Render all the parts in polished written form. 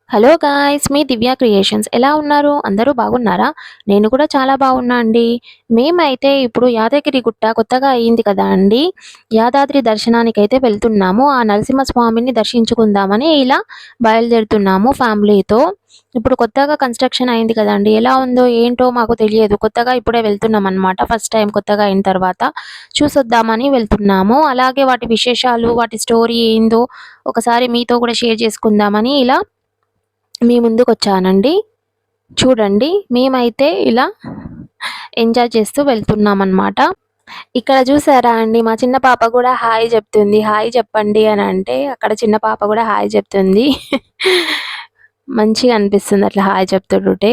Hello guys! మీ Divya Creations ఎలా ఉన్నారు? అందరూ బాగున్నారా? నేను కూడా చాలా బాగున్నా అండి. మేమైతే ఇప్పుడు యాదగిరిగుట్ట కొత్తగా అయింది కదా అండి. యాదాద్రి దర్శనానికైతే వెళ్తున్నాము. ఆ నరసింహస్వామిని దర్శించుకుందామని ఇలా బయలుదేరుతున్నాము ఫ్యామిలీతో. ఇప్పుడు కొత్తగా కన్‌స్ట్రక్షన్ అయింది కదండీ! ఎలా ఉందో ఏంటో మాకు తెలియదు. కొత్తగా ఇప్పుడే వెళ్తున్నామనమాట. ఫస్ట్ టైమ్ కొత్తగా అయిన తర్వాత చూసొద్దామని వెళ్తున్నాము. అలాగే వాటి విశేషాలు, వాటి స్టోరీ ఏందో ఒకసారి మీతో కూడా షేర్ చేసుకుందామని ఇలా మీ ముందుకొచ్చానండి. చూడండి మేమైతే ఇలా ఎంజాయ్ చేస్తూ వెళ్తున్నామనమాట. ఇక్కడ చూసారా అండి మా చిన్న పాప గూడా హాయ్ జెప్తుంది. హాయ్ చెప్పండి అనంటే అక్కడ చిన్న పాప గూడా హాయ్ చెప్తుంది. మంచిగా అనిపిస్తుంది అట్లా హాయ్ చెప్తుంటే.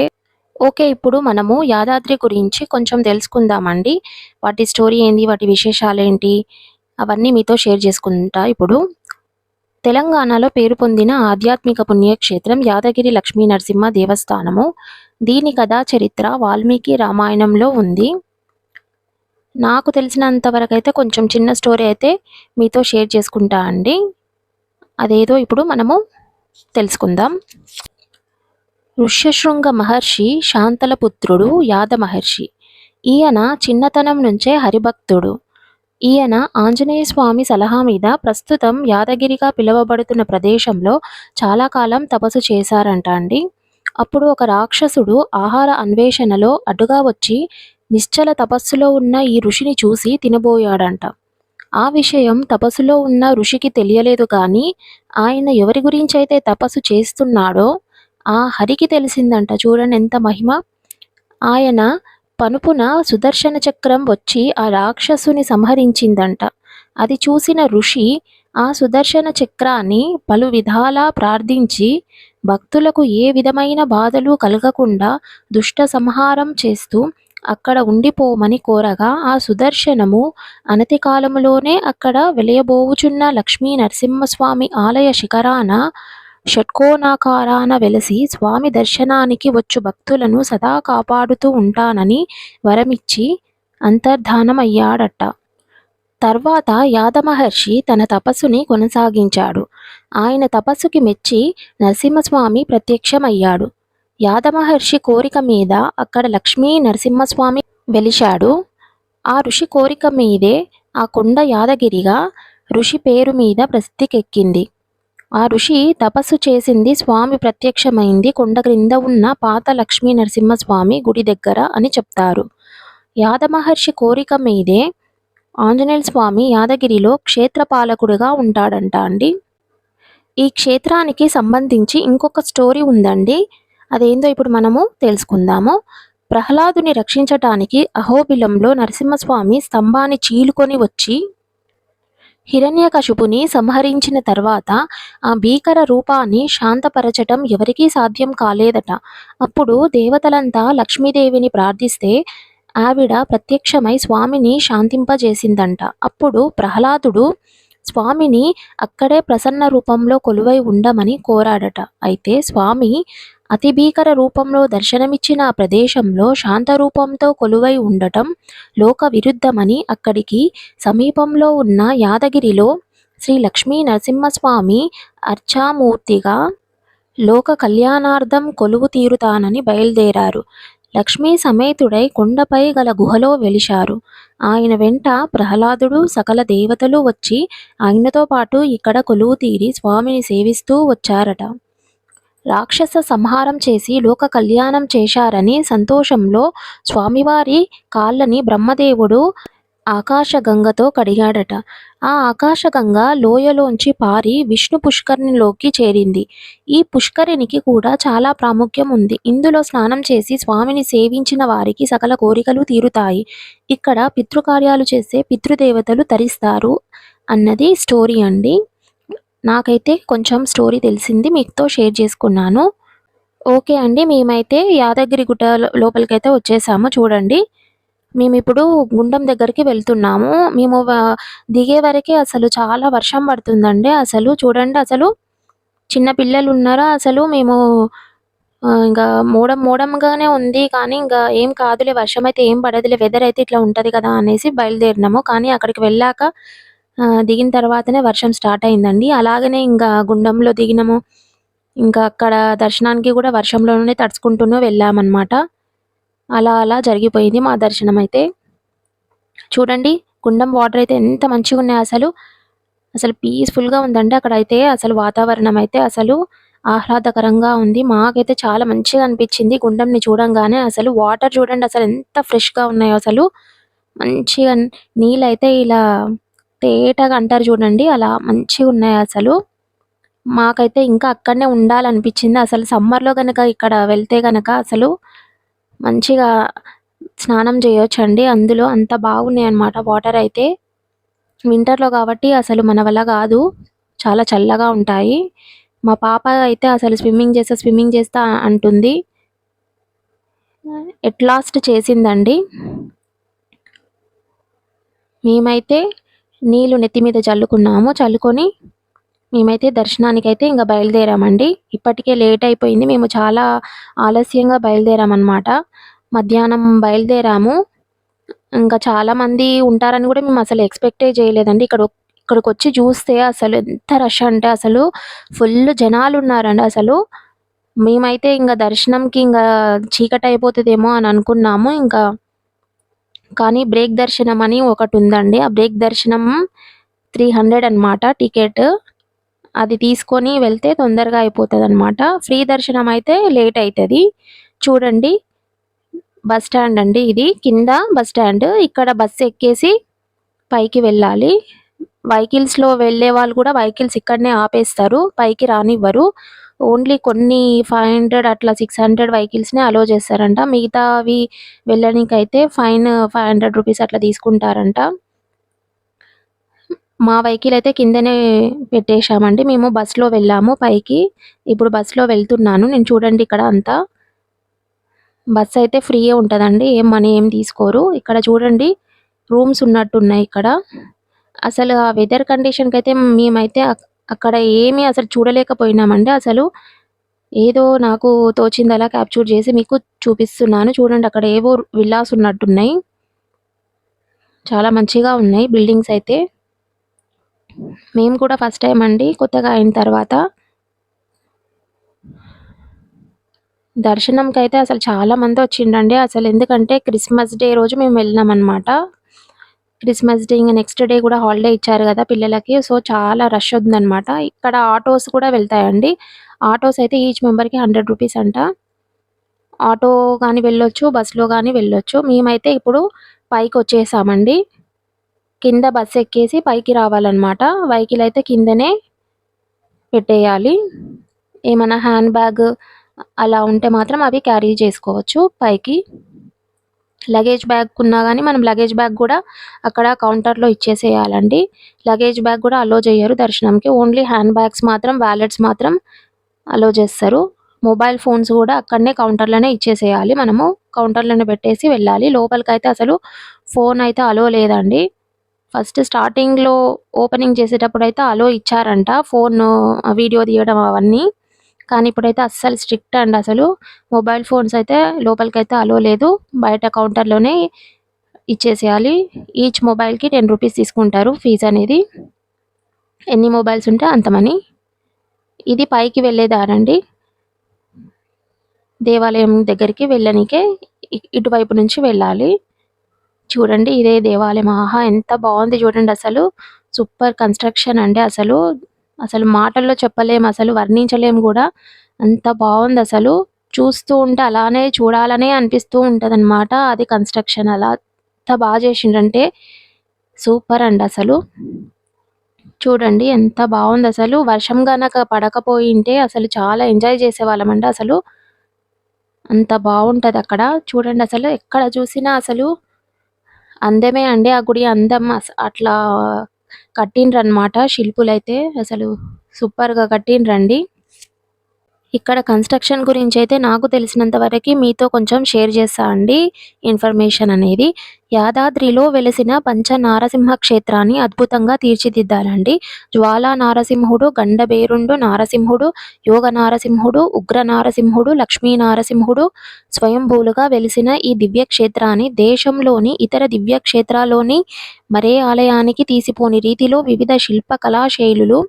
ఓకే. ఇప్పుడు మనము యాదాద్రి గురించి కొంచెం తెలుసుకుందామండి. వాటి స్టోరీ ఏంది? వాటి విశేషాలేంటి? అవన్నీ మీతో షేర్ చేసుకుంటా ఇప్పుడు. తెలంగాణలో పేరు పొందిన ఆధ్యాత్మిక పుణ్యక్షేత్రం యాదగిరి లక్ష్మీ నరసింహ దేవస్థానము. దీని కథా చరిత్ర వాల్మీకి రామాయణంలో ఉంది. నాకు తెలిసినంత వరకైతే కొంచెం చిన్న స్టోరీ అయితే మీతో షేర్ చేసుకుంటా అండి. అదేదో ఇప్పుడు మనము తెలుసుకుందాం. ఋష్యశృంగ మహర్షి శాంతల పుత్రుడు యాద మహర్షి. ఈయన చిన్నతనం నుంచే హరిభక్తుడు. ఈయన ఆంజనేయ స్వామి సలహా మీద ప్రస్తుతం యాదగిరిగా పిలువబడుతున్న ప్రదేశంలో చాలా కాలం తపస్సు చేశారంట అండి. అప్పుడు ఒక రాక్షసుడు ఆహార అన్వేషణలో అడ్డుగా వచ్చి నిశ్చల తపస్సులో ఉన్న ఈ ఋషిని చూసి తినబోయాడంట. ఆ విషయం తపస్సులో ఉన్న ఋషికి తెలియలేదు కానీ ఆయన ఎవరి గురించైతే తపస్సు చేస్తున్నాడో ఆ హరికి తెలిసిందంట. చూడండి ఎంత మహిమ. ఆయన పనుపున సుదర్శన చక్రం వచ్చి ఆ రాక్షసుని సంహరించిందంట. అది చూసిన ఋషి ఆ సుదర్శన చక్రాన్ని పలు విధాలా ప్రార్థించి భక్తులకు ఏ విధమైన బాధలు కలగకుండా దుష్ట సంహారం చేస్తూ అక్కడ ఉండిపోమని కోరగా ఆ సుదర్శనము అనతి కాలములోనే అక్కడ వెలయబోవుచున్న లక్ష్మీ నరసింహస్వామి ఆలయ శిఖరాన షట్కోణాకారాన వెలసి స్వామి దర్శనానికి వచ్చు భక్తులను సదా కాపాడుతూ ఉంటానని వరమిచ్చి అంతర్ధానమయ్యాడట. తర్వాత యాదమహర్షి తన తపస్సుని కొనసాగించాడు. ఆయన తపస్సుకి మెచ్చి నరసింహస్వామి ప్రత్యక్షమయ్యాడు. యాదమహర్షి కోరిక మీద అక్కడ లక్ష్మీ నరసింహస్వామి వెలిశాడు. ఆ ఋషి కోరిక మీదే ఆ కొండ యాదగిరిగా ఋషి పేరు మీద ప్రసిద్ధికెక్కింది. ఆ ఋషి తపస్సు చేసింది స్వామి ప్రత్యక్షమైంది కొండ క్రింద ఉన్న పాత లక్ష్మీ నరసింహస్వామి గుడి దగ్గర అని చెప్తారు. యాదమహర్షి కోరిక మీదే ఆంజనేయ స్వామి యాదగిరిలో క్షేత్రపాలకుడిగా ఉంటాడంట అండి. ఈ క్షేత్రానికి సంబంధించి ఇంకొక స్టోరీ ఉందండి. అదేందో ఇప్పుడు మనము తెలుసుకుందాము. ప్రహ్లాదుని రక్షించటానికి అహోబిలంలో నరసింహస్వామి స్తంభాన్ని చీలుకొని వచ్చి హిరణ్యకశిపుని సంహరించిన తర్వాత ఆ భీకర రూపాన్ని శాంతపరచటం ఎవరికీ సాధ్యం కాలేదట. అప్పుడు దేవతలంతా లక్ష్మీదేవిని ప్రార్థిస్తే ఆవిడ ప్రత్యక్షమై స్వామిని శాంతింపజేసిందంట. అప్పుడు ప్రహ్లాదుడు స్వామిని అక్కడే ప్రసన్న రూపంలో కొలువై ఉండమని కోరాడట. అయితే స్వామి అతి భీకర రూపంలో దర్శనమిచ్చిన ఆ ప్రదేశంలో శాంతరూపంతో కొలువై ఉండటం లోక విరుద్ధమని అక్కడికి సమీపంలో ఉన్న యాదగిరిలో శ్రీ లక్ష్మీ నరసింహస్వామి అర్చామూర్తిగా లోక కళ్యాణార్థం కొలువు తీరుతానని బయలుదేరారు. లక్ష్మీ సమేతుడై కొండపై గల గుహలో వెలిశారు. ఆయన వెంట ప్రహ్లాదుడు సకల దేవతలు వచ్చి ఆయనతో పాటు ఇక్కడ కొలువు తీరి స్వామిని సేవిస్తూ వచ్చారట. రాక్షస సంహారం చేసి లోక కళ్యాణం చేశారని సంతోషంలో స్వామివారి కాళ్ళని బ్రహ్మదేవుడు ఆకాశగంగతో కడిగాడట. ఆ ఆకాశగంగ లోయలోంచి పారి విష్ణు పుష్కరిణిలోకి చేరింది. ఈ పుష్కరిణికి కూడా చాలా ప్రాముఖ్యం ఉంది. ఇందులో స్నానం చేసి స్వామిని సేవించిన వారికి సకల కోరికలు తీరుతాయి. ఇక్కడ పితృకార్యాలు చేసే పితృదేవతలు తరిస్తారు అన్నది స్టోరీ అండి. నాకైతే కొంచెం స్టోరీ తెలిసింది మీతో షేర్ చేసుకున్నాను. ఓకే అండి. మేమైతే యాదగిరి గుట్ట లోపలికైతే వచ్చేసాము చూడండి. మేమిప్పుడు గుండం దగ్గరికి వెళ్తున్నాము. మేము దిగే వరకే అసలు చాలా వర్షం పడుతుందండి. అసలు చూడండి అసలు చిన్న పిల్లలున్నారా అసలు మేము ఇంగా మోడంగానే ఉంది. కానీ ఇంగా ఏం కాదులే వర్షమైతే ఏం పడదులే వెదర్ అయితే ఇట్లా ఉంటది కదా అనేసి బయలుదేరినాము. కానీ అక్కడికి వెళ్ళాక దిగిన తర్వాతనే వర్షం స్టార్ట్ అయిందండి. అలాగనే ఇంగా గుండంలో దిగినాము. ఇంకా అక్కడ దర్శనానికి కూడా వర్షంలోనే తడుచుకుంటూనే వెళ్ళామన్నమాట. అలా అలా జరిగిపోయింది మా దర్శనం అయితే. చూడండి గుండం వాటర్ అయితే ఎంత మంచిగున్నాయో అసలు. అసలు పీస్‌ఫుల్‌గా ఉందండి అక్కడైతే. అసలు వాతావరణం అయితే అసలు ఆహ్లాదకరంగా ఉంది. మాకైతే చాలా మంచిగా అనిపించింది గుండంని చూడంగానే. అసలు వాటర్ చూడండి అసలు ఎంత ఫ్రెష్‌గా ఉన్నాయో అసలు. మంచిగా నీళ్ళైతే ఇలా తేటగా అంటారు చూడండి అలా మంచిగున్నాయి అసలు. మాకైతే ఇంకా అక్కడనే ఉండాలనిపించింది. అసలు సమ్మర్‌లో గనక ఇక్కడ వెళ్తే గనక అసలు మంచిగా స్నానం చేయొచ్చండి అందులో. అంత బాగున్నాయన్నమాట వాటర్ అయితే. వింటర్‌లో కాబట్టి అసలు మన వల్ల గాదు. చాలా చల్లగా ఉంటాయి. మా పాప అయితే అసలు స్విమ్మింగ్ చేస్తా అంటుంది. ఎట్ లాస్ట్ చేసిందండి. మేమైతే నీళ్లు నెత్తి మీద చల్లుకున్నాము. చల్లుకొని మేమైతే దర్శనానికైతే ఇంక బయలుదేరామండి. ఇప్పటికే లేట్ అయిపోయింది. మేము చాలా ఆలస్యంగా బయలుదేరామనమాట. మధ్యాహ్నం బయలుదేరాము. ఇంకా చాలామంది ఉంటారని గూడా మేమసలు ఎక్స్‌పెక్టే చేయలేదండి. ఇక్కడికొచ్చి చూస్తే అసలు ఎంత రష్ అంటే అసలు ఫుల్లు జనాలున్నారండి అసలు. మేమైతే ఇంగ దర్శనంకి చీకటయిపోతదేమో అని అనుకున్నాము. కానీ బ్రేక్ దర్శనం అని ఒకటుందండి. ఆ బ్రేక్ దర్శనం 300 అనమాట టికెట్. అది తీసుకొని వెళ్తే తొందరగా అయిపోతదనమాట. ఫ్రీ దర్శనం అయితే లేట్ అయితది. చూడండి బస్ స్టాండ్ అండి ఇది. కింద బస్ స్టాండ్. ఇక్కడ బస్సు ఎక్కేసి పైకి వెళ్ళాలి. వెహికల్స్‌లో వెళ్ళేవాళ్ళు కూడా వెహికల్స్ ఇక్కడనే ఆపేస్తారు. పైకి రానివ్వరు. ఓన్లీ కొన్ని 500 అట్లా 600 వెహికల్స్‌నే అలో చేస్తారంట. మిగతావి వెళ్ళనీకైతే ఫైన్ రూ. 500 అట్లా తీసుకుంటారంట. మా వెహికల్ అయితే కిందనే పెట్టేశామండి. మేము బస్‌లో వెళ్ళాము పైకి. ఇప్పుడు బస్‌లో వెళ్తున్నాను. నేను చూడండి ఇక్కడ అంతా. బస్ అయితే ఫ్రీయే ఉంటదండి. ఏం మనీ ఏం తీసుకోరు. ఇక్కడ చూడండి రూమ్స్ ఉన్నట్టున్నాయి ఇక్కడ. అసలు ఆ వెదర్ కండిషన్‌కైతే మేమైతే అక్కడ ఏమీ అసలు చూడలేకపోయినామండి. అసలు ఏదో నాకు తోచిందలా క్యాప్చర్ చేసి మీకు చూపిస్తున్నాను. చూడండి అక్కడ ఏవో విల్లాస్ ఉన్నట్టున్నాయి. చాలా మంచిగా ఉన్నాయి బిల్డింగ్స్ అయితే. మేము కూడా ఫస్ట్ టైమ్ అండి కొత్తగా అయిన తర్వాత. దర్శనంకైతే అసలు చాలా మందొచ్చిండ్రండి. అసలు ఎందుకంటే క్రిస్మస్ డే రోజు మేము వెళ్ళినామనమాట. క్రిస్మస్ డే ఇంగ నెక్స్ట్ డే కూడా హాలిడే ఇచ్చారు గదా పిల్లలకి. సో, చాలా రష్ ఉందనమాట. ఇక్కడ ఆటోస్ కూడా వెళ్తాయండి. ఆటోస్ అయితే ఈచ్ మెంబర్‌కి రూ. 100 అంట. ఆటో గాని వెళ్ళొచ్చు, బస్‌లో గాని వెళ్ళొచ్చు. మేమైతే ఇప్పుడు పైకొచ్చేసామండి. కింద బస్ ఎక్కేసి పైకి రావాలనమాట. వెహికల్ అయితే కిందనే పెట్టేయాలి. ఏమన్నా హ్యాండ్ బ్యాగ్ అలా ఉంటే మాత్రం అవి క్యారీ చేసుకోవచ్చు పైకి. లగేజ్ బ్యాగ్ ఉన్నా గానీ మనం లగేజ్ బ్యాగ్ గూడా అక్కడ కౌంటర్‌లో ఇచ్చేసేయాలండి. లగేజ్ బ్యాగ్ గూడా అలో జెయ్యరు దర్శనంకి. ఓన్లీ హ్యాండ్ బ్యాగ్స్ మాత్రం, వాలెట్స్ మాత్రం అలో చేస్తారు. మొబైల్ ఫోన్స్ గూడా అక్కడనే కౌంటర్‌లోనే ఇచ్చేసేయాలి. మనము కౌంటర్‌లోనే పెట్టేసి వెళ్ళాలి. లోపలికైతే అసలు ఫోన్ అయితే అలో లేదండి. ఫస్ట్ స్టార్టింగ్‌లో ఓపెనింగ్ చేసేటప్పుడైతే అలో ఇచ్చారంట. ఫోను వీడియో తీయడం అవన్నీ. కానీ ఇప్పుడైతే అస్సలు స్ట్రిక్ట్ అండి అసలు. మొబైల్ ఫోన్స్ అయితే లోపలికైతే అలో లేదు. బయట కౌంటర్‌లోనే ఇచ్చేసేయాలి. ఈచ్ మొబైల్‌కి రూ. 10 తీసుకుంటారు ఫీజనేది. ఎన్ని మొబైల్స్ ఉంటే అంత మనీ. ఇది పైకి వెళ్ళే దారండి. దేవాలయం దగ్గరికి వెళ్ళనీకే ఇటువైపు నుంచి వెళ్ళాలి. చూడండి ఇదే దేవాలయం. ఆహా! ఎంత బావుంది చూడండసలు. సూపర్ కన్‌స్ట్రక్షన్ అండి అసలు. అసలు మాటల్లో చెప్పలేము అసలు వర్ణించలేము గూడా. అంత బావుందసలు. చూస్తూ ఉంటే అలానే చూడాలనే అనిపిస్తూ ఉంటదనమాట. అది కన్‌స్ట్రక్షన్ అలా ఎంత బా చేశిండ్రంటే సూపర్ అండి అసలు. చూడండి ఎంత బావుందసలు. వర్షం గనక పడకపోయుంటే అసలు చాలా ఎంజాయ్ చేసేవాళ్ళమండి అసలు. అంత బావుంటదక్కడ. చూడండసలు ఎక్కడ చూసినా అసలు అందమే అండి. ఆ గుడి అందం అట్లా కట్టిండ్రనమాట శిల్పులైతే. అసలు సూపర్‌గా కట్టిండ్రండి. ఇక్కడ కన్‌స్ట్రక్షన్ గురించైతే నాకు తెలిసినంత వరకి మీతో కొంచెం షేర్ చేస్తా అండి ఇన్ఫర్మేషన్ అనేది. యాదాద్రిలో వెలిసిన పంచనారసింహ క్షేత్రాన్ని అద్భుతంగా తీర్చిదిద్దారండి. జ్వాలా నారసింహుడు, గండభేరుండు నారసింహుడు, యోగ నారసింహుడు, ఉగ్ర నారసింహుడు, లక్ష్మీ నారసింహుడు స్వయంభూలుగా వెలిసిన ఈ దివ్య క్షేత్రాన్ని దేశంలోని ఇతర దివ్య క్షేత్రాల్లోని మరే ఆలయానికి తీసిపోని రీతిలో వివిధ శిల్ప కళా శైలులు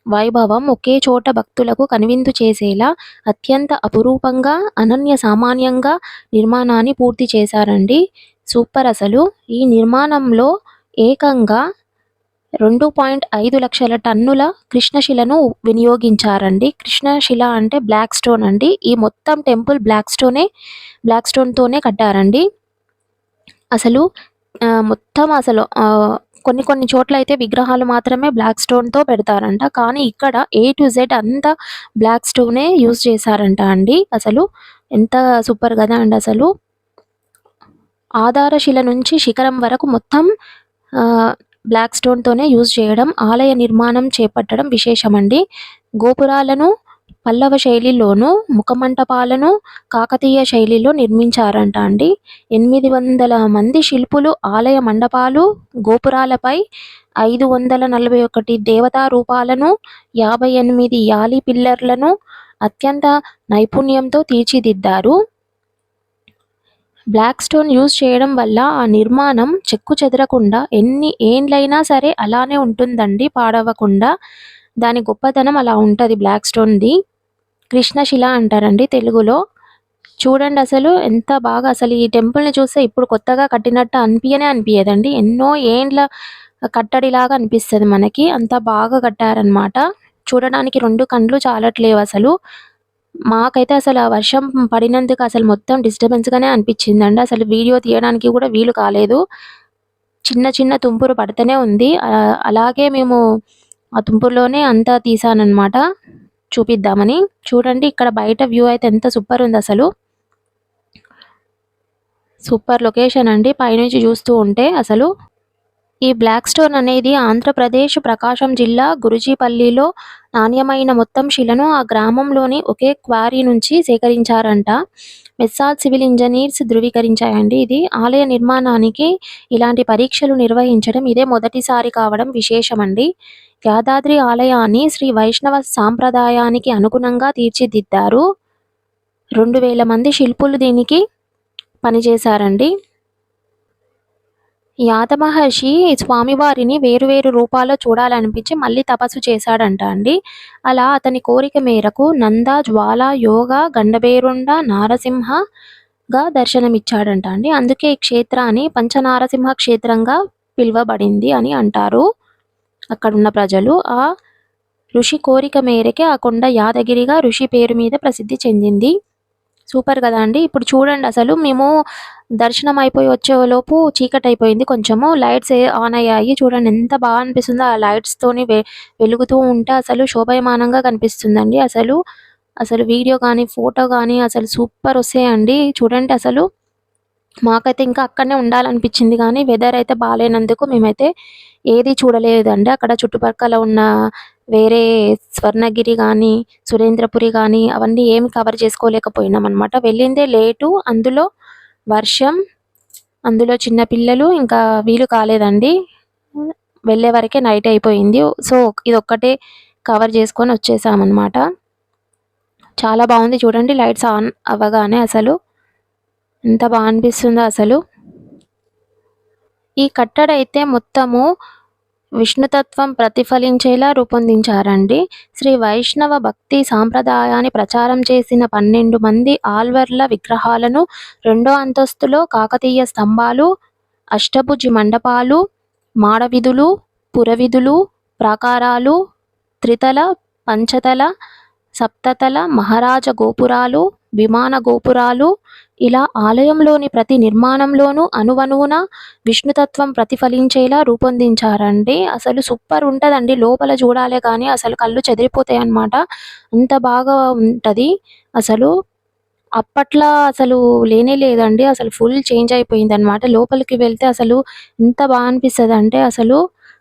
వైభవం ఒకే చోట భక్తులకు కనువిందు చేసేలా అత్యంత అపురూపంగా, అనన్య సామాన్యంగా నిర్మాణాన్ని పూర్తి చేశారండి. సూపర్ అసలు. ఈ నిర్మాణంలో ఏకంగా 2.5 లక్షల టన్నుల కృష్ణశిలను వినియోగించారండి. కృష్ణశిల అంటే బ్లాక్ స్టోన్ అండి. ఈ మొత్తం టెంపుల్ బ్లాక్ స్టోన్‌తోనే కట్టారండి. అసలు మొత్తం అసలు కొన్ని చోట్లయితే విగ్రహాలు మాత్రమే బ్లాక్ స్టోన్‌తో పెడతారంట. కానీ ఇక్కడ ఏ టు జెడ్ అంతా బ్లాక్ స్టోనే యూజ్ చేశారంట అండి. అసలు ఎంత సూపర్ గదా అండి అసలు. ఆధారశిల నుంచి శిఖరం వరకు మొత్తం బ్లాక్ స్టోన్‌తోనే యూజ్ చేయడం, ఆలయ నిర్మాణం చేపట్టడం విశేషమండి. గోపురాలను పల్లవ శైలిలోను, ముఖమంటపాలను కాకతీయ శైలిలో నిర్మించారంట అండి. 800 మంది శిల్పులు ఆలయ మండపాలు, గోపురాలపై 541 దేవతా రూపాలను, 58 యాలి పిల్లర్లను అత్యంత నైపుణ్యంతో తీర్చిదిద్దారు. బ్లాక్ స్టోన్ యూజ్ చేయడం వల్ల ఆ నిర్మాణం చెక్కు చెదరకుండా ఎన్ని ఏండ్లైనా సరే అలానే ఉంటుందండి, పాడవకుండా. దాని గొప్పతనం అలా ఉంటుంది బ్లాక్ స్టోన్‌ది. కృష్ణశిల అంటారండి తెలుగులో. చూడండి అసలు ఎంత బాగా, అసలు ఈ టెంపుల్‌ని చూస్తే ఇప్పుడు కొత్తగా కట్టినట్టు అనిపియదండి. ఎన్నో ఏండ్ల కట్టడిలాగా అనిపిస్తది మనకి. అంత బాగా కట్టారనమాట. చూడడానికి 2 కండ్లు చాలట్లేవు అసలు. మాకైతే అసలు ఆ వర్షం పడినందుకు అసలు మొత్తం డిస్టర్బెన్స్‌గానే అనిపించిందండి. అసలు వీడియో తీయడానికి కూడా వీలు కాలేదు. చిన్న చిన్న తుంపరు పడుతూనే ఉంది. అలాగే మేము ఆ తుంపరులోనే అంతా తీశాననమాట చూపిద్దామని. చూడండి ఇక్కడ బయట వ్యూ అయితే ఎంత సూపర్ ఉంది అసలు. సూపర్ లొకేషన్ అండి పైనుంచి చూస్తూ ఉంటే అసలు. ఈ బ్లాక్ స్టోన్ అనేది ఆంధ్రప్రదేశ్ ప్రకాశం జిల్లా గురుజీపల్లిలో నాణ్యమైన మొత్తం శిలను ఆ గ్రామంలోని ఒకే క్వారీ నుంచి సేకరించారంట. మెస్సార్డ్ సివిల్ ఇంజనీర్స్ ధృవీకరించాయండి. ఇది ఆలయ నిర్మాణానికి ఇలాంటి పరీక్షలు నిర్వహించడం ఇదే మొదటిసారి కావడం విశేషమండి. యాదాద్రి ఆలయాన్ని శ్రీ వైష్ణవ సాంప్రదాయానికి అనుగుణంగా తీర్చిదిద్దారు. 2000 మంది శిల్పులు దీనికి పనిచేశారండి. యాదమహర్షి స్వామివారిని వేరువేరు రూపాల్లో చూడాలనిపించి మళ్ళీ తపస్సు చేశాడంట అండి. అలా అతని కోరిక మేరకు నంద, జ్వాల, యోగ, గండభేరుండ, నారసింహగా దర్శనమిచ్చాడంట అండి. అందుకే ఈ క్షేత్రాన్ని పంచనారసింహ క్షేత్రంగా పిలువబడింది అని అంటారు అక్కడున్న ప్రజలు. ఆ ఋషి కోరిక మేరకే ఆ కొండ యాదగిరిగా ఋషి పేరు మీద ప్రసిద్ధి చెందింది. సూపర్ కదా అండి. ఇప్పుడు చూడండి అసలు మేము దర్శనం అయిపోయి వచ్చేలోపు చీకటి అయిపోయింది. కొంచెము లైట్స్ ఆన్ అయ్యాయి. చూడండి ఎంత బాగా అనిపిస్తుందో ఆ లైట్స్తోని వెలుగుతూ ఉంటే అసలు శోభాయమానంగా కనిపిస్తుందండి. అసలు వీడియో కానీ ఫోటో కానీ అసలు సూపర్ వస్తాయండి. చూడండి అసలు మాకైతే ఇంకా అక్కడనే ఉండాలనిపించింది కానీ వెదర్ అయితే బాగాలేనందుకు మేమైతే ఏది చూడలేదండి. అక్కడ చుట్టుపక్కల ఉన్న వేరే స్వర్ణగిరి కానీ, సురేంద్రపురి కానీ అవన్నీ ఏమి కవర్ చేసుకోలేకపోయినాం అనమాట. వెళ్ళిందే లేటు, అందులో వర్షం, అందులో చిన్న పిల్లలు, ఇంకా వీలు కాలేదండి. వెళ్ళే వరకే నైట్ అయిపోయింది. సో ఇదొక్కటే కవర్ చేసుకొని వచ్చేసామన్నమాట. చాలా బాగుంది చూడండి లైట్స్ ఆన్ అవ్వగానే అసలు ఎంత బాగా అనిపిస్తుందో అసలు. ఈ కట్టడైతే మొత్తము విష్ణుతత్వం ప్రతిఫలించేలా రూపొందించారండి. శ్రీ వైష్ణవ భక్తి సాంప్రదాయాన్ని ప్రచారం చేసిన 12 మంది ఆళ్వార్ల విగ్రహాలను 2వ అంతస్తులో కాకతీయ స్తంభాలు, అష్టభుజి మండపాలు, మాడవీధులు, పురవీధులు, ప్రాకారాలు, త్రితల, పంచతల, సప్తతల మహారాజ గోపురాలు, విమాన గోపురాలు, ఇలా ఆలయంలోని ప్రతి నిర్మాణంలోనూ అణువణువున విష్ణుతత్వం ప్రతిఫలించేలా రూపొందించారండి. అసలు సూపర్ ఉంటదండి. లోపల చూడాలే కానీ అసలు కళ్ళు చెదిరిపోతాయన్నమాట. అంత బాగా ఉంటది అసలు. అప్పట్లా అసలు లేనే లేదండి. అసలు ఫుల్ చేంజ్ అయిపోయిందనమాట. లోపలికి వెళ్తే అసలు ఎంత బాగా అనిపిస్తదంటే అసలు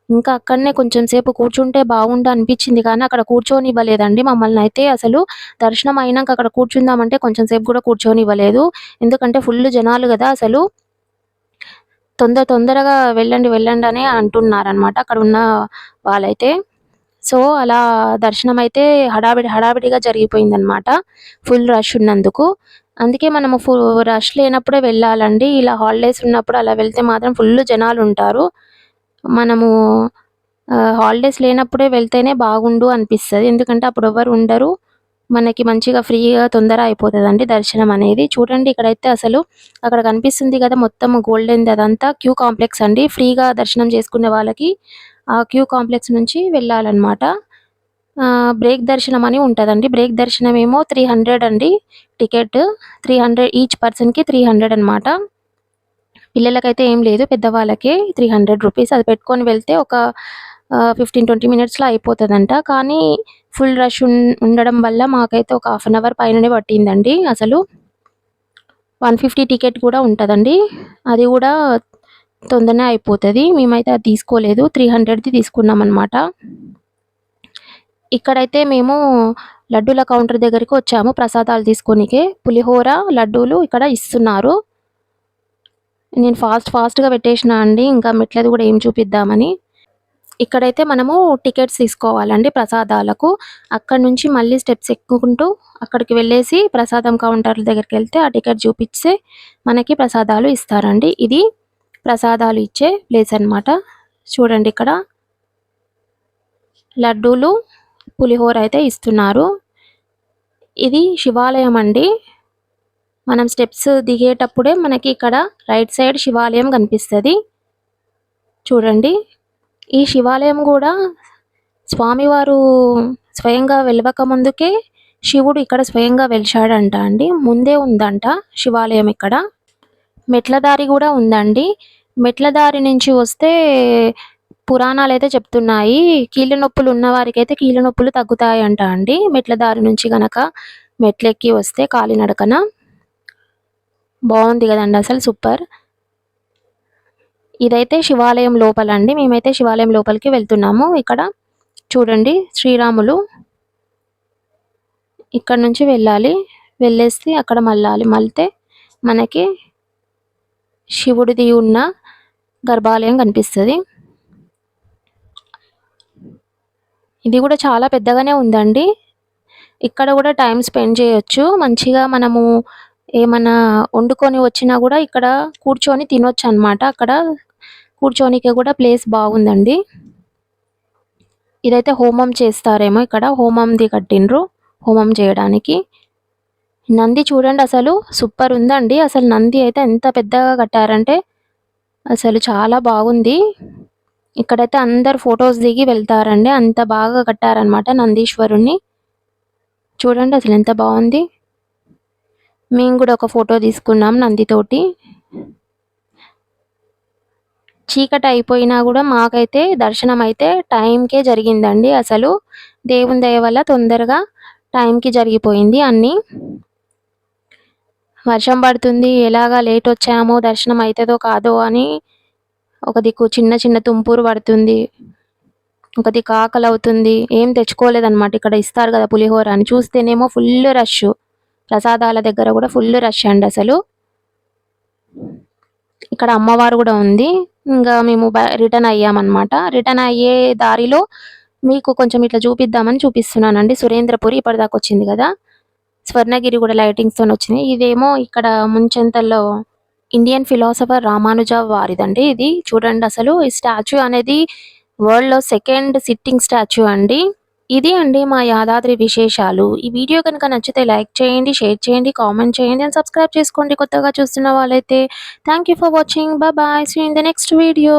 ఇంకా అక్కడనే కొంచెం సేపు కూర్చుంటే బాగుండు అనిపించింది కానీ అక్కడ కూర్చోనివ్వలేదండి మమ్మల్నయితే. అసలు దర్శనం అయినాక అక్కడ కూర్చుందామంటే కొంచెం సేపు కూడా కూర్చోనివ్వలేదు. ఎందుకంటే ఫుల్ జనాలు కదా అసలు. తొందరగా వెళ్ళండి అని అంటున్నారనమాట అక్కడున్న వాళ్ళైతే. సో అలా దర్శనం అయితే హడావిడిగా జరిగిపోయిందనమాట ఫుల్ రష్ ఉన్నందుకు. అందుకే మనము రష్ లేనప్పుడే వెళ్ళాలండి. ఇలా హాలిడేస్ ఉన్నప్పుడు అలా వెళ్తే మాత్రం ఫుల్ జనాలు ఉంటారు. మనము హాలిడేస్ లేనప్పుడే వెళ్తేనే బాగుండు అనిపిస్తది. ఎందుకంటే అప్పుడు ఎవరు ఉండరు. మనకి మంచిగా ఫ్రీగా తొందర అయిపోతదండి దర్శనం అనేది. చూడండి ఇక్కడైతే అసలు అక్కడ కనిపిస్తుంది కదా మొత్తం గోల్డెన్‌ది అదంతా క్యూ కాంప్లెక్స్ అండి. ఫ్రీగా దర్శనం చేసుకునే వాళ్ళకి ఆ క్యూ కాంప్లెక్స్ నుంచి వెళ్ళాలన్నమాట. బ్రేక్ దర్శనం అని ఉంటదండి. బ్రేక్ దర్శనం ఏమో 300 అండి టికెట్. 300 ఈచ్ పర్సన్‌కి 300 అన్నమాట. పిల్లలకైతే ఏం లేదు. పెద్దవాళ్ళకే రూ. 300 అది పెట్టుకొని వెళ్తే ఒక 15, 20 మినిట్స్‌లో అయిపోతదంట. కానీ ఫుల్ రష్ ఉండడం వల్ల మాకైతే ఒక హాఫ్ అన్ అవర్ పైననే పట్టిందండి అసలు. 150 టికెట్ కూడా ఉంటదండి. అది కూడా తొందరనే అయిపోతది. మేమైతే అది తీసుకోలేదు. 300ది తీసుకున్నామనమాట. ఇక్కడైతే మేము లడ్డూల కౌంటర్ దగ్గరికి వచ్చాము ప్రసాదాలు తీసుకోనీకి. పులిహోర, లడ్డూలు ఇక్కడ ఇస్తున్నారు. నేను ఫాస్ట్‌గా పెట్టేసినా అండి. ఇంకా మెట్లది కూడా ఏం చూపిద్దామని. ఇక్కడైతే మనము టికెట్స్ తీసుకోవాలండి ప్రసాదాలకు. అక్కడి నుంచి మళ్ళీ స్టెప్స్ ఎక్కుకుంటూ అక్కడికి వెళ్ళేసి ప్రసాదం కౌంటర్ల దగ్గరికెళ్తే ఆ టికెట్ చూపిస్తే మనకి ప్రసాదాలు ఇస్తారండి. ఇది ప్రసాదాలు ఇచ్చే ప్లేస్ అన్నమాట. చూడండి ఇక్కడ లడ్డూలు, పులిహోర అయితే ఇస్తున్నారు. ఇది శివాలయం అండి. మనం స్టెప్స్ దిగేటప్పుడే మనకి ఇక్కడ రైట్ సైడ్ శివాలయం కనిపిస్తది. చూడండి. ఈ శివాలయం గూడా స్వామివారు స్వయంగా వెలవక ముందుకే శివుడు ఇక్కడ స్వయంగా వెలిశాడంట అండి. ముందే ఉందంట శివాలయం ఇక్కడ. మెట్ల దారి గూడా ఉందండి. మెట్ల దారి నుంచి వస్తే పురాణాలైతే చెప్తున్నాయి. కీళ్ళ నొప్పులు ఉన్న వారికైతే కీళ్ళ నొప్పులు తగ్గుతాయంట అండి. మెట్ల దారి నుంచి గనక మెట్లెక్కి వస్తే కాలినడకన. బావుంది గదండీ అసలు సూపర్. ఇదైతే శివాలయం లోపలండి. మేమైతే శివాలయం లోపలికి వెళ్తున్నాము. ఇక్కడ చూడండి శ్రీరాములు ఇక్కడ నుంచి వెళ్ళాలి. వెళ్ళేసి అక్కడ మళ్ళాలి. మళ్లితే మనకి శివుడిది ఉన్న గర్భాలయం కనిపిస్తది. ఇది కూడా చాలా పెద్దగానే ఉందండి. ఇక్కడ కూడా టైం స్పెండ్ చేయొచ్చు. మంచిగా మనము ఏమన్నా వండుకొని వచ్చినా కూడా ఇక్కడ కూర్చొని తినొచ్చనమాట. అక్కడ కూర్చోనీకి కూడా ప్లేస్ బాగుందండి. ఇదైతే హోమం చేస్తారేమో ఇక్కడ. హోమంది కట్టిండ్రు. హోమం చేయడానికి. నంది చూడండి అసలు సూపర్ ఉందండి. అసలు నంది అయితే ఎంత పెద్దగా కట్టారంటే అసలు చాలా బాగుంది. ఇక్కడైతే అందరూ ఫోటోస్ దిగి వెళ్తారండి. అంత బాగా కట్టారనమాట నందీశ్వరుడిని. చూడండి అసలు ఎంత బాగుంది. మేము కూడా ఒక ఫోటో తీసుకున్నాం నందితోటి. చీకటి అయిపోయినా కూడా మాకైతే దర్శనం అయితే టైంకే జరిగిందండి. అసలు దేవుని దయ వల్ల తొందరగా టైంకి జరిగిపోయింది అన్నీ. వర్షం పడుతుంది. ఎలాగా లేట్ వచ్చామో దర్శనం అవుతుందో కాదో అని ఒక దిక్కు చిన్న చిన్న తుంపూరు పడుతుంది. ఒక దిక్కు ఆకలి అవుతుంది. ఏం తెచ్చుకోలేదన్నమాట. ఇక్కడ ఇస్తారు కదా పులిహోర అని. చూస్తేనేమో ఫుల్ రష్. ప్రసాదాల దగ్గర కూడా ఫుల్ రష్ అండి అసలు. ఇక్కడ అమ్మవారు కూడా ఉంది. ఇంకా మేము రిటర్న్ అయ్యామన్నమాట. రిటర్న్ అయ్యే దారిలో మీకు కొంచెం ఇట్లా చూపిద్దామని చూపిస్తున్నానండి. సురేంద్రపురి ఇప్పటిదాకా వచ్చింది కదా. స్వర్ణగిరి కూడా లైటింగ్స్‌తోని వచ్చినాయి. ఇదేమో ఇక్కడ ముంచెంతల్లో ఇండియన్ ఫిలాసఫర్ రామానుజ వారిదండి ఇది. చూడండి అసలు ఈ స్టాచ్యూ అనేది వరల్డ్‌లో సెకండ్ సిట్టింగ్ స్టాచ్యూ అండి. ఇది అండి మా యాదాద్రి విశేషాలు. ఈ వీడియో కనుక నచ్చితే లైక్ చేయండి, షేర్ చేయండి, కామెంట్ చేయండి అండ్ సబ్స్క్రైబ్ చేసుకోండి కొత్తగా చూస్తున్న వాళ్ళైతే. Thank you for watching. Bye bye. See you in the next video.